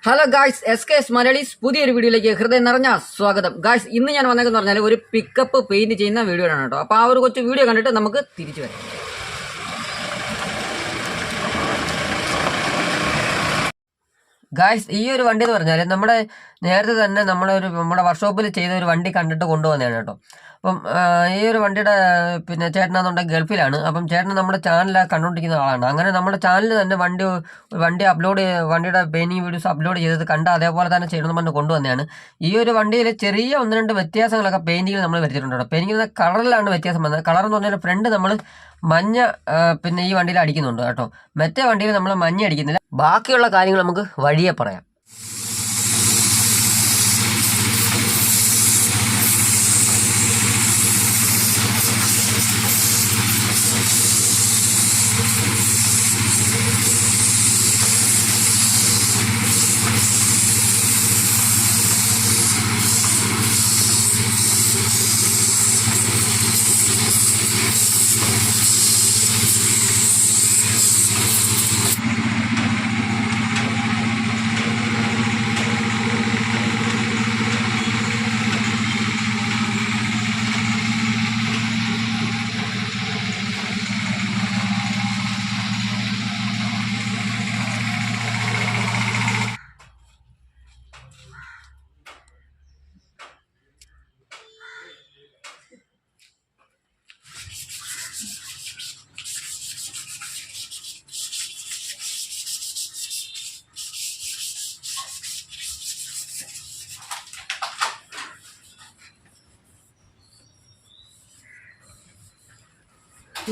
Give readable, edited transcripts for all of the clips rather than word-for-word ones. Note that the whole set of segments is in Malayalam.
ഹലോ ഗായ്സ്, SKS മലയാളീസ് പുതിയൊരു വീഡിയോയിലേക്ക് ഹൃദയം നിറഞ്ഞ സ്വാഗതം. ഗായ്സ്, ഇന്ന് ഞാൻ വന്നേക്കെന്ന് പറഞ്ഞാൽ ഒരു പിക്കപ്പ് പെയിന്റ് ചെയ്യുന്ന വീഡിയോ ആണ് കേട്ടോ. അപ്പോൾ ആ ഒരു കൊച്ചു വീഡിയോ കണ്ടിട്ട് നമുക്ക് തിരിച്ചു വരാം. ഗായ്സ്, ഈ ഒരു വണ്ടി എന്ന് പറഞ്ഞാൽ നേരത്തെ തന്നെ നമ്മുടെ വർക്ക്ഷോപ്പിൽ ചെയ്ത ഒരു വണ്ടി കണ്ടിട്ട് കൊണ്ടുവന്നതാണ് കേട്ടോ. അപ്പം ഈ ഒരു വണ്ടിയുടെ ചേട്ടനാണെന്നുണ്ടെങ്കിൽ ഗൾഫിലാണ്. അപ്പം ചേട്ടൻ നമ്മുടെ ചാനൽ കണ്ടുകൊണ്ടിരിക്കുന്ന ആളാണ്. അങ്ങനെ നമ്മുടെ ചാനലിൽ തന്നെ വണ്ടിയുടെ പെയിന്റിങ് വീഡിയോസ് അപ്ലോഡ് ചെയ്തത് കണ്ട് അതേപോലെ തന്നെ ചെയ്യണമെന്ന് പറഞ്ഞ് കൊണ്ടുവന്നതാണ്. ഈ ഒരു വണ്ടിയിൽ ചെറിയ 1-2 വ്യത്യാസങ്ങളൊക്കെ പെയിന്റിങ്ങിൽ നമ്മൾ വരുത്തിയിട്ടുണ്ട് കേട്ടോ. പെയിന്റിങ്ങിൽ കളറിലാണ് വ്യത്യാസം വന്നത്. കളർ എന്ന് പറഞ്ഞാൽ ഫ്രണ്ട് നമ്മൾ മഞ്ഞ ഈ വണ്ടിയിൽ അടിക്കുന്നുണ്ട് കേട്ടോ. മറ്റേ വണ്ടിയിൽ നമ്മൾ മഞ്ഞ അടിക്കുന്നില്ല. ബാക്കിയുള്ള കാര്യങ്ങൾ നമുക്ക് വഴിയെ പറയാം. ഈ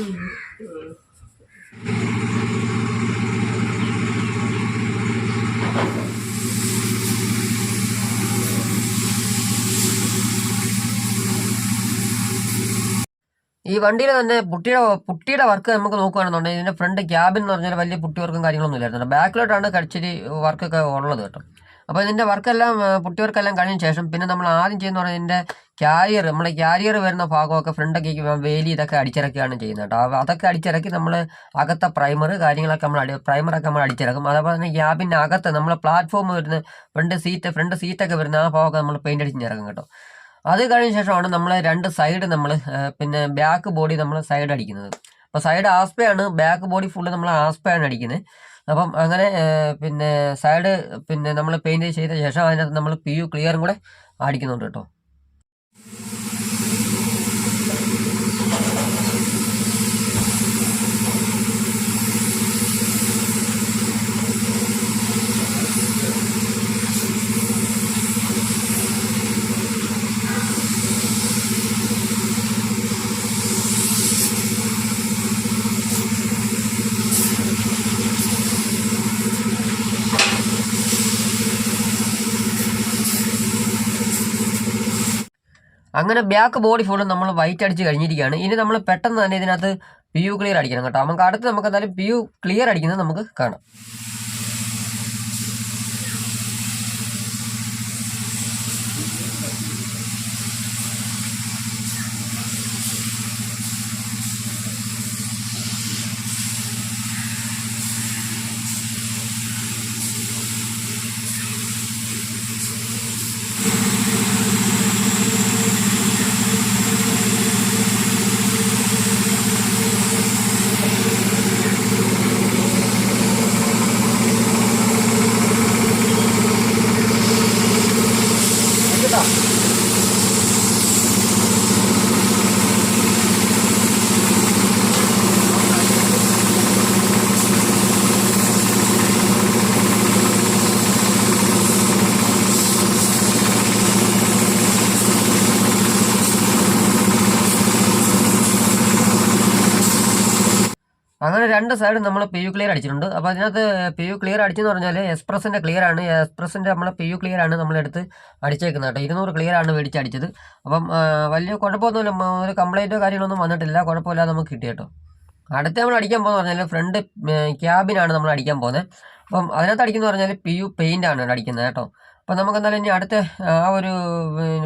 വണ്ടിയിൽ തന്നെ പുട്ടിയുടെ വർക്ക് നമുക്ക് നോക്കുകയാണെന്നുണ്ടെങ്കിൽ ഇതിൻ്റെ ഫ്രണ്ട് ക്യാബിൻ എന്ന് പറഞ്ഞാൽ വലിയ പുട്ടി വർക്കും കാര്യങ്ങളൊന്നും ഇല്ലായിരുന്നു. ബാക്കിലോട്ടാണ് കടിച്ചിരി വർക്കൊക്കെ ഉള്ളത് കേട്ടോ. അപ്പോൾ ഇതിൻ്റെ പുട്ടി വർക്കെല്ലാം കഴിഞ്ഞ ശേഷം പിന്നെ നമ്മൾ ആദ്യം ചെയ്യുന്ന പറഞ്ഞാൽ ഇതിൻ്റെ ക്യാരിയർ വരുന്ന ഭാഗമൊക്കെ ഫ്രണ്ടൊക്കെ വേലി ഇതൊക്കെ അടിച്ചിറക്കുകയാണ് ചെയ്യുന്നത് കേട്ടോ. അതൊക്കെ അടിച്ചിറക്കി നമ്മൾ അകത്തെ പ്രൈമറൊക്കെ നമ്മൾ അടിച്ചിറക്കും. അതേപോലെ തന്നെ ക്യാബിൻ്റെ അകത്ത് നമ്മൾ പ്ലാറ്റ്ഫോം വരുന്ന ഫ്രണ്ട് സീറ്റൊക്കെ വരുന്ന ആ ഭാഗമൊക്കെ നമ്മൾ പെയിൻ്റ് അടിച്ചിറക്കും കേട്ടോ. അത് കഴിഞ്ഞ ശേഷമാണ് നമ്മൾ 2 സൈഡ് ബാക്ക് ബോഡി നമ്മൾ സൈഡ് അടിക്കുന്നത്. അപ്പോൾ സൈഡ് ആസ്പയാണ്, ബാക്ക് ബോഡി ഫുള്ള് നമ്മൾ ആസ്പയാണ് അടിക്കുന്നത്. അപ്പം അങ്ങനെ സൈഡ് നമ്മൾ പെയിൻറ്റ് ചെയ്ത ശേഷം അതിനകത്ത് നമ്മൾ PU ക്ലിയറും കൂടെ അടിക്കുന്നുണ്ട് കേട്ടോ. അങ്ങനെ ബാക്ക് ബോഡി ഫുള്ളും നമ്മൾ വൈറ്റ് അടിച്ച് കഴിഞ്ഞിരിക്കുകയാണ്. ഇനി നമ്മൾ പെട്ടെന്ന് തന്നെ ഇതിനകത്ത് PU ക്ലിയർ അടിക്കണം കേട്ടോ. നമുക്ക് എന്തായാലും PU ക്ലിയർ അടിക്കുന്നത് നമുക്ക് കാണാം. അങ്ങനെ 2 സൈഡും നമ്മൾ PU ക്ലിയർ അടിച്ചിട്ടുണ്ട്. അപ്പോൾ അതിനകത്ത് PU ക്ലിയർ അടിച്ചെന്ന് പറഞ്ഞാൽ എക്സ്പ്രസിൻ്റെ ക്ലിയറാണ്. എക്സ്പ്രസിൻ്റെ PU ക്ലിയറാണ് നമ്മളെടുത്ത് അടിച്ചേക്കുന്നത് കേട്ടോ. 200 ക്ലിയറാണ് മേടിച്ചടിച്ചത്. അപ്പം വലിയ കുഴപ്പമൊന്നുമില്ല, ഒരു കംപ്ലൈൻറ്റോ കാര്യങ്ങളൊന്നും വന്നിട്ടില്ല, കുഴപ്പമില്ലാതെ നമുക്ക് കിട്ടി കേട്ടോ. അടുത്ത നമ്മൾ അടിക്കാൻ പോകുന്നത് പറഞ്ഞാൽ ഫ്രണ്ട് ക്യാബിനാണ് നമ്മൾ അടിക്കാൻ പോകുന്നത്. അപ്പം അതിനകത്ത് അടിക്കുന്നത് പറഞ്ഞാൽ PU പെയിൻ്റാണ് അടിക്കുന്നത് കേട്ടോ. അപ്പം നമുക്ക് എന്തായാലും ഇനി അടുത്ത ആ ഒരു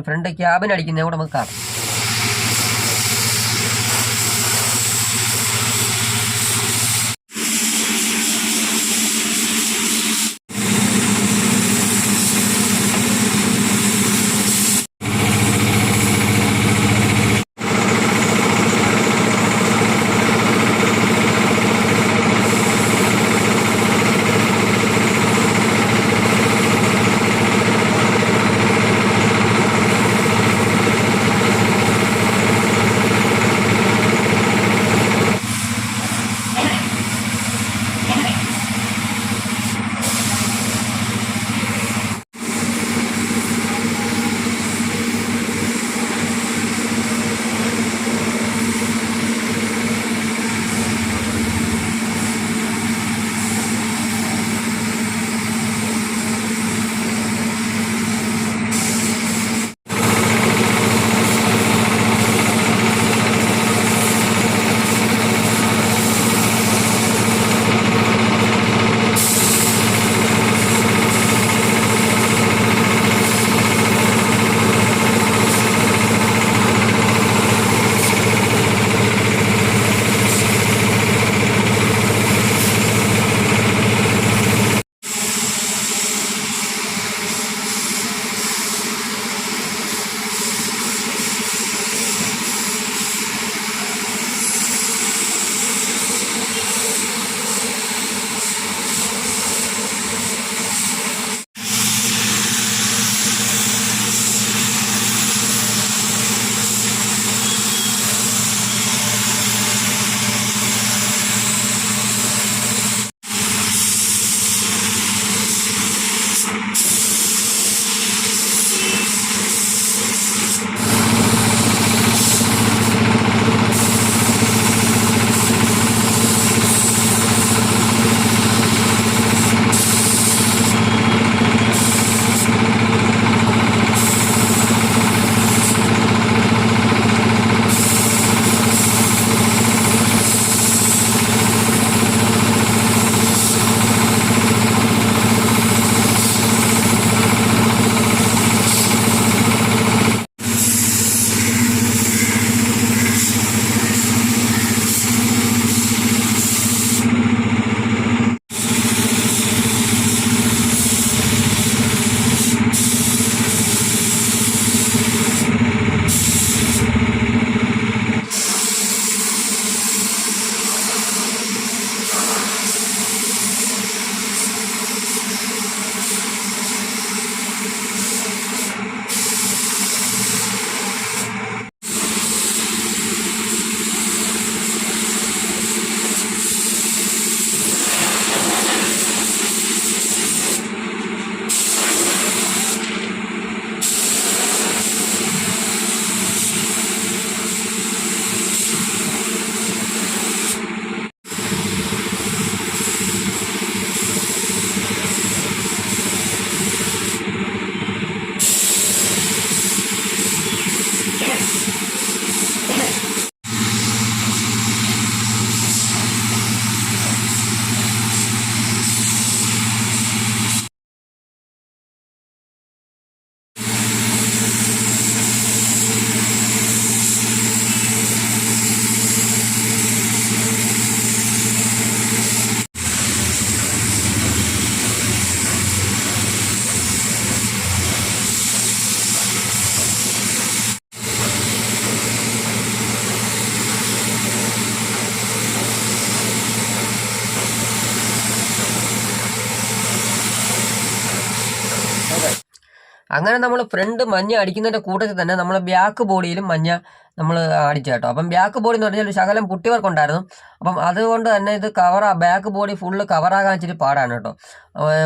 ഫ്രണ്ട് ക്യാബിൻ അടിക്കുന്നത് കൂടെ നമുക്ക് കാണാം. അങ്ങനെ നമ്മൾ ഫ്രണ്ട് മഞ്ഞ അടിക്കുന്നതിൻ്റെ കൂട്ടത്തിൽ തന്നെ നമ്മൾ ബാക്ക് ബോഡിയിലും മഞ്ഞ നമ്മൾ അടിച്ചു കേട്ടോ. അപ്പം ബാക്ക് ബോഡി എന്ന് പറഞ്ഞാൽ ഒരു ശകലം പുട്ടി വർക്ക് ഉണ്ടായിരുന്നു. അപ്പം അതുകൊണ്ട് തന്നെ ഇത് ബാക്ക് ബോഡി ഫുള്ള് കവറാകാൻ ഇച്ചിരി പാടാണ് കേട്ടോ.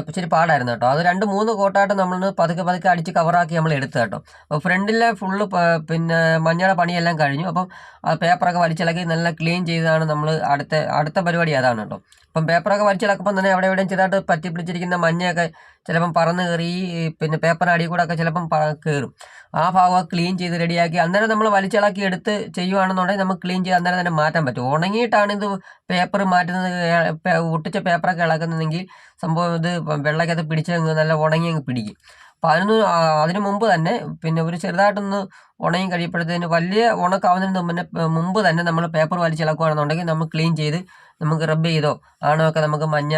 ഇച്ചിരി പാടായിരുന്നു കേട്ടോ. അത് 2-3 കോട്ടായിട്ട് നമ്മൾ പതുക്കെ അടിച്ച് കവറാക്കി നമ്മൾ എടുത്തു കേട്ടോ. അപ്പോൾ ഫ്രണ്ടിലെ ഫുള്ള് പിന്നെ മഞ്ഞയുടെ പണിയെല്ലാം കഴിഞ്ഞു. അപ്പം ആ പേപ്പറൊക്കെ വലിച്ചിളക്കി നല്ല ക്ലീൻ ചെയ്താണ് നമ്മൾ അടുത്ത പരിപാടി അതാണ് കേട്ടോ. അപ്പം പേപ്പറൊക്കെ വലിച്ചിളക്കുമ്പോൾ തന്നെ അവിടെ എവിടെയും ചെറുതായിട്ട് പറ്റി പിടിച്ചിരിക്കുന്ന മഞ്ഞയൊക്കെ ചിലപ്പം പറന്ന് കയറി പിന്നെ പേപ്പറിന് അടിയിൽ കൂടെ ഒക്കെ ചിലപ്പം കയറും. ആ ഭാഗമൊക്കെ ക്ലീൻ ചെയ്ത് റെഡിയാക്കി അന്നേരം നമ്മൾ വലിച്ചിളക്കി എടുത്ത് ചെയ്യുവാണെന്നുണ്ടെങ്കിൽ നമുക്ക് ക്ലീൻ ചെയ്ത് അന്നേരം തന്നെ മാറ്റാൻ പറ്റും. ഉണങ്ങിയിട്ടാണ് ഇത് പേപ്പർ മാറ്റുന്നത്, ഒട്ടിച്ച പേപ്പറൊക്കെ ഇളക്കുന്നതെങ്കിൽ സംഭവം ഇത് വെള്ളക്കകത്ത് പിടിച്ച് നല്ല ഉണങ്ങി അങ്ങ് പിടിക്കും. അപ്പോൾ അതിന് മുമ്പ് തന്നെ പിന്നെ ഒരു ചെറുതായിട്ടൊന്ന് ഉണങ്ങി കഴിയുമ്പോഴത്തേന് വലിയ ഉണക്കാവുന്നതിന് മുമ്പ് തന്നെ നമ്മൾ പേപ്പർ വലിച്ചിളക്കുകയാണെന്നുണ്ടെങ്കിൽ നമ്മൾ ക്ലീൻ ചെയ്ത് നമുക്ക് റബ്ബ് ചെയ്തോ ആണൊക്കെ നമുക്ക് മഞ്ഞ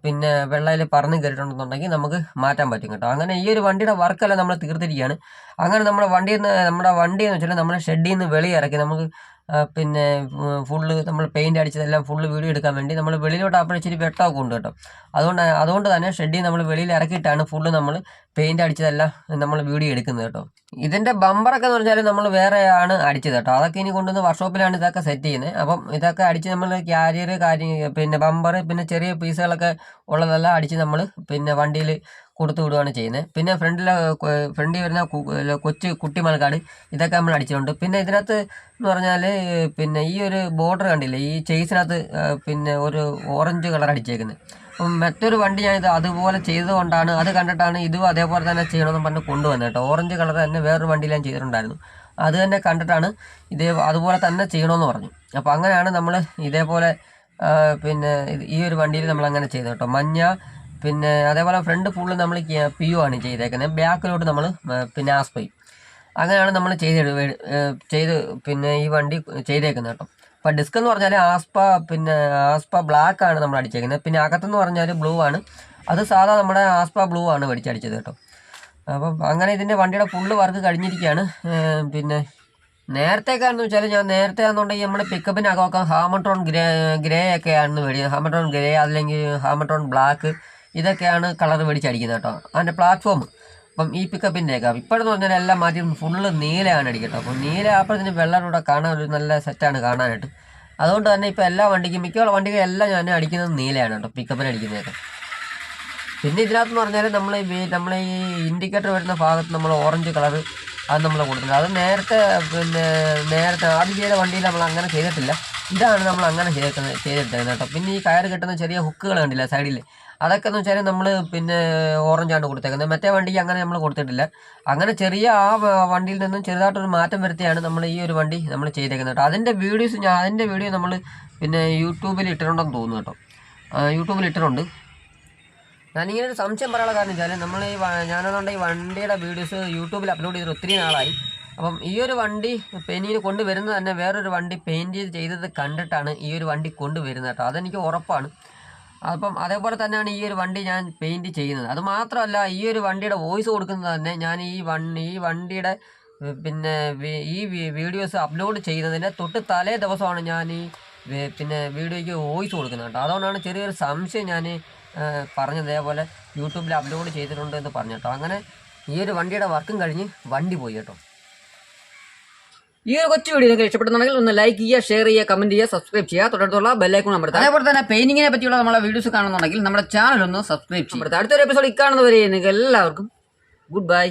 പിന്നെ വെള്ളയിൽ പറന്ന് കയറിയിട്ടുണ്ടെന്നുണ്ടെങ്കിൽ നമുക്ക് മാറ്റാൻ പറ്റും കേട്ടോ. അങ്ങനെ ഈ ഒരു വണ്ടിയുടെ വർക്കെല്ലാം നമ്മൾ തീർത്തിരിക്കുകയാണ്. അങ്ങനെ നമ്മുടെ വണ്ടി എന്ന് വെച്ചാൽ നമ്മുടെ ഷെഡിൽ നിന്ന് വെളിയിറക്കി നമുക്ക് പിന്നെ ഫുള്ള് നമ്മൾ പെയിൻ്റ് അടിച്ചതെല്ലാം ഫുള്ള് വീഡിയോ എടുക്കാൻ വേണ്ടി നമ്മൾ വെളിയിലോട്ട് ഇച്ചിരി വെട്ടമൊക്കെ ഉണ്ട് കേട്ടോ. അതുകൊണ്ട് തന്നെ ഷെഡിൽ നമ്മൾ വെളിയിൽ ഇറക്കിയിട്ടാണ് ഫുള്ള് നമ്മൾ പെയിൻ്റ് അടിച്ചതെല്ലാം നമ്മൾ വീഡിയോ എടുക്കുന്നത് കേട്ടോ. ഇതിൻ്റെ ബമ്പറൊക്കെ എന്ന് പറഞ്ഞാൽ നമ്മൾ വേറെയാണ് അടിച്ചത് കേട്ടോ. അതൊക്കെ ഇനി കൊണ്ടുവന്ന് വർക്ക്ഷോപ്പിലാണ് ഇതൊക്കെ സെറ്റ് ചെയ്യുന്നത്. അപ്പം ഇതൊക്കെ അടിച്ച് നമ്മൾ ക്യാരിയർ പിന്നെ ബമ്പർ പിന്നെ ചെറിയ പീസുകളൊക്കെ ഉള്ളതെല്ലാം അടിച്ച് നമ്മൾ പിന്നെ വണ്ടിയിൽ കൊടുത്തു വിടുകയാണ് ചെയ്യുന്നത്. പിന്നെ ഫ്രണ്ടിൽ വരുന്ന കൊച്ചു കുട്ടി മൾക്കാട് ഇതൊക്കെ നമ്മൾ അടിച്ചിട്ടുണ്ട്. പിന്നെ ഇതിനകത്ത് എന്ന് പറഞ്ഞാൽ പിന്നെ ഈ ഒരു ബോർഡർ കണ്ടില്ലേ, ഈ ചേസിനകത്ത് പിന്നെ ഒരു ഓറഞ്ച് കളർ അടിച്ചേക്കുന്നത്. അപ്പം മറ്റൊരു വണ്ടി ഞാനിത് അതുപോലെ ചെയ്തുകൊണ്ടാണ് അത് കണ്ടിട്ടാണ് ഇതും അതേപോലെ തന്നെ ചെയ്യണമെന്ന് പറഞ്ഞ് കൊണ്ടുവന്നത് കേട്ടോ. ഓറഞ്ച് കളർ തന്നെ വേറൊരു വണ്ടിയിൽ ഞാൻ ചെയ്തിട്ടുണ്ടായിരുന്നു. അത് തന്നെ കണ്ടിട്ടാണ് അതുപോലെ തന്നെ ചെയ്യണമെന്ന് പറഞ്ഞു. അപ്പോൾ അങ്ങനെയാണ് നമ്മൾ ഇതേപോലെ പിന്നെ ഈ ഒരു വണ്ടിയിൽ നമ്മൾ അങ്ങനെ ചെയ്തു കേട്ടോ. മഞ്ഞ പിന്നെ അതേപോലെ ഫ്രണ്ട് ഫുള്ള് നമ്മൾ PU ആണ് ചെയ്തേക്കുന്നത്. ബാക്കിലോട്ട് നമ്മൾ പിന്നെ ആസ്പയും അങ്ങനെയാണ് നമ്മൾ ചെയ്ത് പിന്നെ ഈ വണ്ടി ചെയ്തേക്കുന്നത് കേട്ടോ. അപ്പോൾ ഡിസ്ക് എന്ന് പറഞ്ഞാൽ ആസ്പ ബ്ലാക്ക് ആണ് നമ്മൾ അടിച്ചേക്കുന്നത്. പിന്നെ അകത്തെന്ന് പറഞ്ഞാൽ ബ്ലൂ ആണ്. അത് സാധാ നമ്മുടെ ആസ്പ ബ്ലൂ ആണ് മേടിച്ചടിച്ചത് കേട്ടോ. അപ്പം അങ്ങനെ ഇതിൻ്റെ വണ്ടിയുടെ ഫുള്ള് വർക്ക് കഴിഞ്ഞിരിക്കുകയാണ്. പിന്നെ നേരത്തേക്കാണെന്ന് വെച്ചാൽ ഞാൻ നേരത്തെ ആണെന്നുണ്ടെങ്കിൽ നമ്മുടെ പിക്കപ്പിനകമൊക്കെ ഹാമട്രോൺ ഗ്രേ ഒക്കെയാണ് മേടിച്ചത്. ഹാമട്രോൺ ഗ്രേ അല്ലെങ്കിൽ ഹാമട്രോൺ ബ്ലാക്ക് ഇതൊക്കെയാണ് കളർ മേടിച്ചടിക്കുന്നത് കേട്ടോ. അതിൻ്റെ പ്ലാറ്റ്ഫോം അപ്പം ഈ പിക്കപ്പിൻ്റെയൊക്കെ ഇപ്പോഴെന്ന് പറഞ്ഞാൽ എല്ലാം മാറ്റി ഫുള്ള് നീലയാണ് അടിക്കട്ടോ. അപ്പം നീല ആപ്പത്തിന് വെള്ളത്തിലൂടെ കാണാൻ ഒരു നല്ല സെറ്റാണ് കാണാനായിട്ട്. അതുകൊണ്ട് തന്നെ ഇപ്പോൾ എല്ലാ മിക്കുള്ള വണ്ടികളെല്ലാം ഞാൻ അടിക്കുന്നത് നീലയാണ് കേട്ടോ, പിക്കപ്പിന് അടിക്കുന്നതൊക്കെ. പിന്നെ ഇതിനകത്തെന്ന് പറഞ്ഞാൽ നമ്മൾ ഈ ഇൻഡിക്കേറ്റർ വരുന്ന ഭാഗത്ത് നമ്മൾ ഓറഞ്ച് കളർ അത് നമ്മൾ കൊടുക്കുന്നത്. അത് നേരത്തെ ആദ്യം ചെയ്ത വണ്ടിയിൽ നമ്മൾ അങ്ങനെ ചെയ്തിട്ടില്ല. ഇതാണ് നമ്മൾ അങ്ങനെ ചെയ്തിട്ടേക്കുന്നത് കേട്ടോ. പിന്നെ ഈ കയർ കെട്ടുന്ന ചെറിയ ഹുക്കുകൾ കണ്ടില്ല സൈഡിൽ, അതൊക്കെ എന്ന് വെച്ചാൽ നമ്മൾ പിന്നെ ഓറഞ്ചാണ് കൊടുത്തേക്കുന്നത്. മറ്റേ വണ്ടിക്ക് അങ്ങനെ നമ്മൾ കൊടുത്തിട്ടില്ല. അങ്ങനെ ചെറിയ ആ വണ്ടിയിൽ നിന്നും ചെറുതായിട്ടൊരു മാറ്റം വരുത്തിയാണ് നമ്മൾ ഈ ഒരു വണ്ടി നമ്മൾ ചെയ്തേക്കുന്നത് കേട്ടോ. അതിൻ്റെ വീഡിയോ നമ്മൾ പിന്നെ യൂട്യൂബിൽ ഇട്ടിട്ടുണ്ടെന്ന് തോന്നുന്നു കേട്ടോ. യൂട്യൂബിൽ ഇട്ടിട്ടുണ്ട്. ഞാനിങ്ങനെ ഒരു സംശയം പറയാനുള്ള കാരണം വെച്ചാൽ ഞാനതുകൊണ്ട് ഈ വണ്ടിയുടെ വീഡിയോസ് യൂട്യൂബിൽ അപ്ലോഡ് ചെയ്തിട്ട് ഒത്തിരി നാളായി. അപ്പം ഈ ഒരു വണ്ടി പെയിൻറ്റിങ്ങിന് കൊണ്ടുവരുന്നത് തന്നെ വേറൊരു വണ്ടി പെയിൻറ്റ് ചെയ്തത് കണ്ടിട്ടാണ് ഈ ഒരു വണ്ടി കൊണ്ടുവരുന്നത് കേട്ടോ. അതെനിക്ക് ഉറപ്പാണ്. അപ്പം അതേപോലെ തന്നെയാണ് ഈ ഒരു വണ്ടി ഞാൻ പെയിൻറ്റ് ചെയ്യുന്നത്. അത് മാത്രമല്ല ഈ ഒരു വണ്ടിയുടെ വോയിസ് കൊടുക്കുന്നത് തന്നെ ഞാൻ ഈ വണ്ടിയുടെ പിന്നെ ഈ വീഡിയോസ് അപ്ലോഡ് ചെയ്യുന്നതിൻ്റെ തൊട്ട് തലേ ദിവസമാണ് ഞാൻ ഈ പിന്നെ വീഡിയോയ്ക്ക് വോയിസ് കൊടുക്കുന്നത് കേട്ടോ. അതുകൊണ്ടാണ് ചെറിയൊരു സംശയം ഞാൻ പറഞ്ഞത് അതേപോലെ യൂട്യൂബിൽ അപ്ലോഡ് ചെയ്തിട്ടുണ്ട് എന്ന് പറഞ്ഞു കേട്ടോ. അങ്ങനെ ഈ ഒരു വണ്ടിയുടെ വർക്കും കഴിഞ്ഞ് വണ്ടി പോയി കേട്ടോ. ഈ ഒരു കൊച്ചു വീഡിയോ നിങ്ങൾക്ക് ഇഷ്ടപ്പെടുന്നുണ്ടെങ്കിൽ ഒന്ന് ലൈക്ക് ചെയ്യുക, ഷെയർ ചെയ്യുക, കമന്റ് ചെയ്യുക, സബ്സ്ക്രൈബ് ചെയ്യുക, തൊട്ടടുത്തുള്ള ബെല്ലൈക്കൺ അമർത്തുക. അതേപോലെ തന്നെ പെയിന്റിങ്ങിനെ പറ്റിയുള്ള നമ്മളെ വീഡിയോസ് കാണുന്നുണ്ടെങ്കിൽ നമ്മുടെ ചാനൽ ഒന്ന് സബ്സ്ക്രൈബ് ചെയ്യുക. അടുത്തൊരു എപ്പിസോഡ് കാണുന്നവരെ നിങ്ങൾക്ക് എല്ലാവർക്കും ഗുഡ് ബൈ.